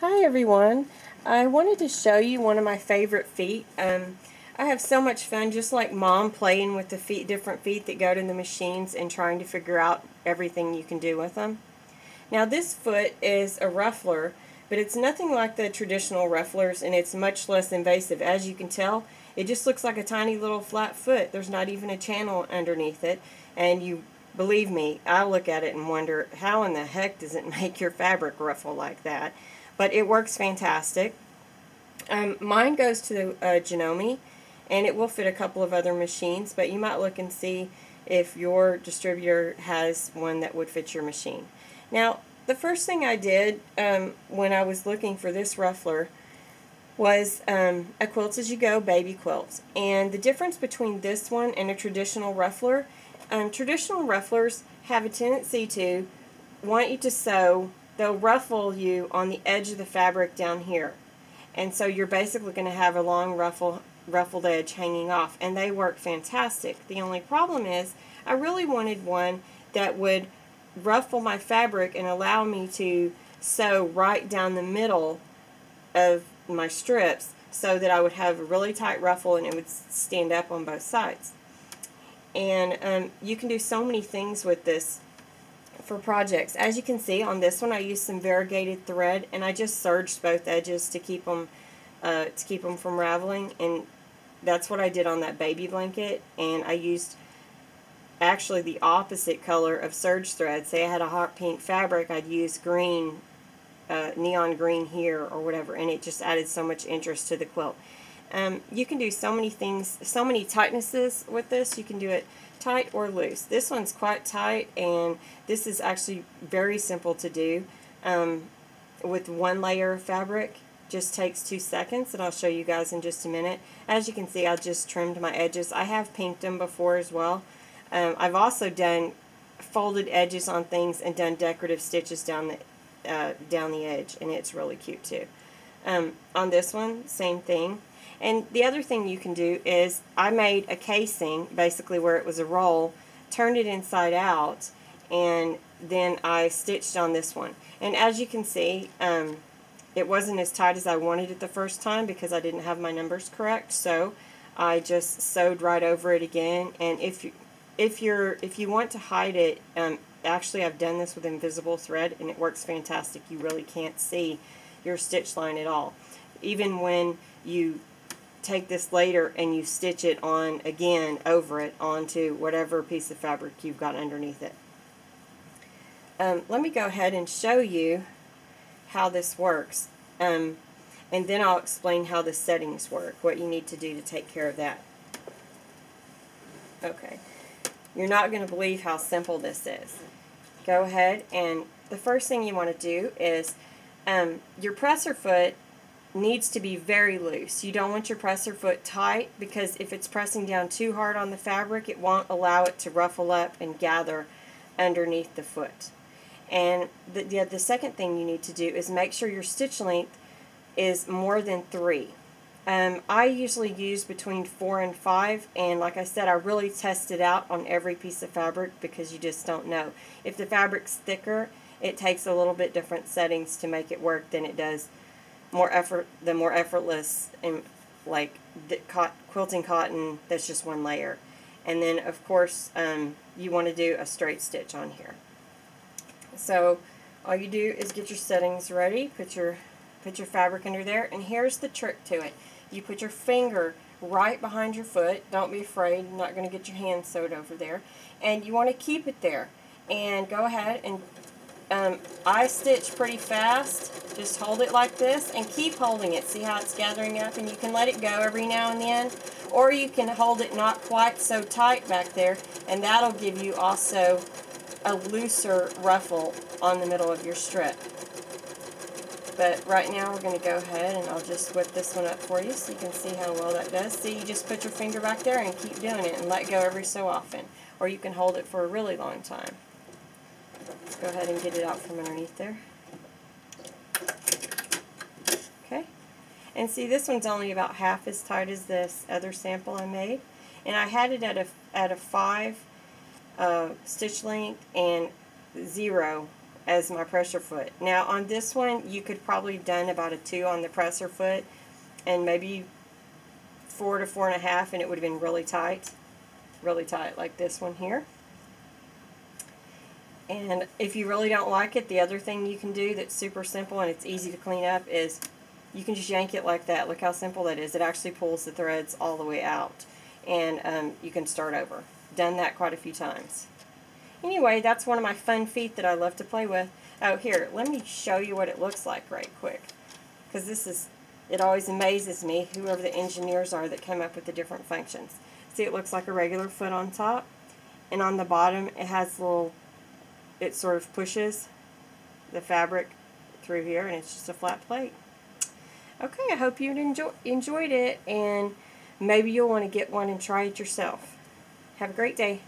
Hi everyone. I wanted to show you one of my favorite feet. I have so much fun just like Mom playing with the different feet that go to the machines and trying to figure out everything you can do with them. Now this foot is a ruffler, but it's nothing like the traditional rufflers and it's much less invasive. As you can tell, it just looks like a tiny little flat foot. There's not even a channel underneath it, and believe me, I look at it and wonder how in the heck does it make your fabric ruffle like that? But it works fantastic. Mine goes to Janome, and it will fit a couple of other machines, but you might look and see if your distributor has one that would fit your machine. Now, the first thing I did when I was looking for this ruffler was a Quilt As You Go baby quilt. And the difference between this one and a traditional ruffler, traditional rufflers have a tendency to want you to sew. They'll ruffle you on the edge of the fabric down here. And so you're basically going to have a long ruffled edge hanging off, and they work fantastic. The only problem is I really wanted one that would ruffle my fabric and allow me to sew right down the middle of my strips so that I would have a really tight ruffle and it would stand up on both sides. And you can do so many things with this for projects. As you can see on this one, I used some variegated thread, and I just serged both edges to keep them from raveling. And that's what I did on that baby blanket. And I used actually the opposite color of serge thread. Say I had a hot pink fabric, I'd use green, neon green here or whatever, and it just added so much interest to the quilt. You can do so many things, so many tightnesses with this. You can do it tight or loose. This one's quite tight, and this is actually very simple to do with one layer of fabric. Just takes 2 seconds, and I'll show you guys in just a minute. As you can see, I just trimmed my edges. I have pinked them before as well. I've also done folded edges on things and done decorative stitches down the edge, and it's really cute too. On this one, same thing. And the other thing you can do is I made a casing, basically where it was a roll, turned it inside out, and then I stitched on this one. And as you can see, it wasn't as tight as I wanted it the first time because I didn't have my numbers correct, so I just sewed right over it again. And if you want to hide it, actually I've done this with invisible thread, and it works fantastic. You really can't see your stitch line at all. Even when you take this later and you stitch it on again over it onto whatever piece of fabric you've got underneath it. Let me go ahead and show you how this works, and then I'll explain how the settings work, what you need to do to take care of that. Okay, you're not going to believe how simple this is. Go ahead, and the first thing you want to do is your presser foot needs to be very loose. You don't want your presser foot tight, because if it's pressing down too hard on the fabric, it won't allow it to ruffle up and gather underneath the foot. And the second thing you need to do is make sure your stitch length is more than 3. I usually use between 4 and 5, and like I said, I really test it out on every piece of fabric because you just don't know. If the fabric's thicker, it takes a little bit different settings to make it work than it does the more effortless, and like quilting cotton that's just one layer. And then of course you want to do a straight stitch on here. So all you do is get your settings ready, put your fabric under there, and here's the trick to it. You put your finger right behind your foot. Don't be afraid, you're not going to get your hand sewed over there, and you want to keep it there. And go ahead and I stitch pretty fast. Just hold it like this and keep holding it. See how it's gathering up? And you can let it go every now and then, or you can hold it not quite so tight back there, and that'll give you also a looser ruffle on the middle of your strip. But right now we're going to go ahead and I'll just whip this one up for you so you can see how well that does. See, you just put your finger back there and keep doing it and let go every so often. Or you can hold it for a really long time. Let's go ahead and get it out from underneath there. Okay. And see, this one's only about half as tight as this other sample I made. And I had it at a 5 stitch length and 0 as my pressure foot. Now on this one, you could probably have done about a 2 on the presser foot, and maybe 4 to 4.5, and it would have been really tight like this one here. And if you really don't like it, the other thing you can do that's super simple and it's easy to clean up is you can just yank it like that. Look how simple that is. It actually pulls the threads all the way out, and you can start over. Done that quite a few times. Anyway, that's one of my fun feet that I love to play with. Oh, here, let me show you what it looks like right quick, because it always amazes me, whoever the engineers are that come up with the different functions. See, it looks like a regular foot on top, and on the bottom it has it sort of pushes the fabric through here, and it's just a flat plate. Okay, I hope you enjoyed it, and maybe you'll want to get one and try it yourself. Have a great day.